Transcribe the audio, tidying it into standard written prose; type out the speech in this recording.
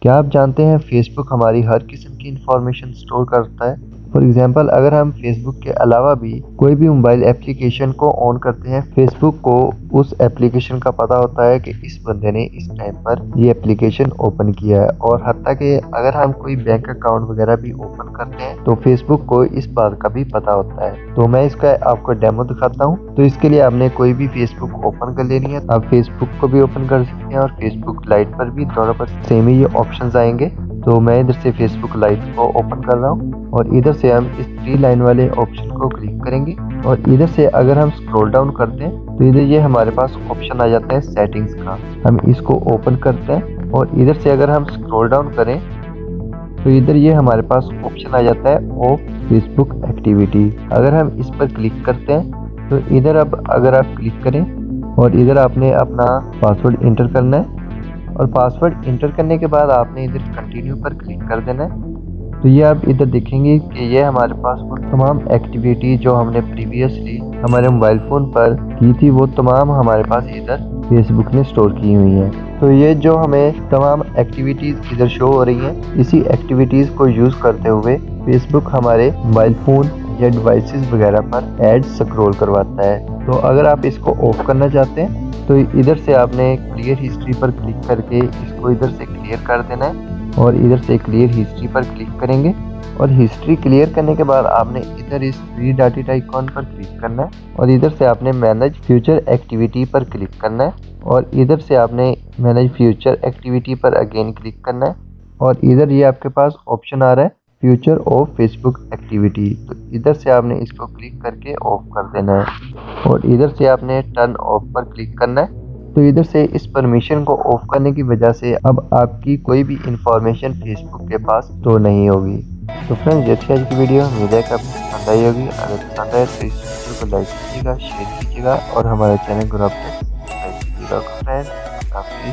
क्या आप जानते हैं फेसबुक हमारी हर किस्म की इंफॉर्मेशन स्टोर करता है। फॉर एग्जाम्पल, अगर हम फेसबुक के अलावा भी कोई भी मोबाइल एप्लीकेशन को ऑन करते हैं, फेसबुक को उस एप्लीकेशन का पता होता है कि इस बंदे ने इस टाइम पर ये एप्लीकेशन ओपन किया है। और हत्ता कि अगर हम कोई बैंक अकाउंट वगैरह भी ओपन करते हैं तो फेसबुक को इस बात का भी पता होता है। तो मैं इसका आपको डेमो दिखाता हूँ। तो इसके लिए आपने कोई भी फेसबुक ओपन कर लेनी है। आप फेसबुक को भी ओपन कर सकते हैं और फेसबुक लाइट पर भी, दोनों पर सेम ही ये ऑप्शंस आएंगे। तो मैं इधर से फेसबुक लाइट को ओपन कर रहा हूँ और इधर से हम इस 3 लाइन वाले ऑप्शन को क्लिक करेंगे। और इधर से अगर हम स्क्रॉल डाउन करते हैं तो इधर ये हमारे पास ऑप्शन आ जाता है सेटिंग्स का। हम इसको ओपन करते हैं और इधर से अगर हम स्क्रॉल डाउन करें तो इधर ये हमारे पास ऑप्शन आ जाता है ऑफ फेसबुक एक्टिविटी। अगर हम इस पर क्लिक करते हैं तो इधर अब अगर आप क्लिक करें और इधर आपने अपना पासवर्ड इंटर करना है और पासवर्ड इंटर करने के बाद आपने इधर कंटिन्यू पर क्लिक कर देना है। तो ये आप इधर देखेंगे कि ये हमारे पास वो तमाम एक्टिविटी जो हमने प्रीवियसली हमारे मोबाइल फ़ोन पर की थी, वो तमाम हमारे पास इधर फेसबुक ने स्टोर की हुई हैं। तो ये जो हमें तमाम एक्टिविटीज़ इधर शो हो रही हैं, इसी एक्टिविटीज़ को यूज़ करते हुए फेसबुक हमारे मोबाइल फ़ोन या डिवाइसेस वगैरह पर एड्स स्क्रॉल करवाता है। तो अगर आप इसको ऑफ करना चाहते हैं तो इधर से आपने क्लियर हिस्ट्री पर क्लिक करके इसको इधर से क्लियर कर देना है और इधर से क्लियर हिस्ट्री पर क्लिक करेंगे। और हिस्ट्री क्लियर करने के बाद आपने इधर इस थ्री डॉटेड आइकॉन पर क्लिक करना है और इधर से आपने मैनेज फ्यूचर एक्टिविटी पर क्लिक करना है और इधर से आपने मैनेज फ्यूचर एक्टिविटी पर अगेन क्लिक करना है। और इधर ये आपके पास ऑप्शन आ रहा है फ्यूचर ऑफ फेसबुक एक्टिविटी। तो इधर से आपने इसको क्लिक करके ऑफ कर देना है और इधर से आपने टर्न ऑफ पर क्लिक करना है। तो इधर से इस परमिशन को ऑफ करने की वजह से अब आपकी कोई भी इंफॉर्मेशन फेसबुक के पास स्टोर नहीं होगी। तो फ्रेंड्स, ये थी आज की वीडियो। उम्मीद है कि आपको पसंद आई होगी। अगर पसंद आए तो इस वीडियो को लाइक कीजिएगा, शेयर कीजिएगा और हमारे चैनल को सब्सक्राइब कीजिएगा। फ्रेंड्स, काफी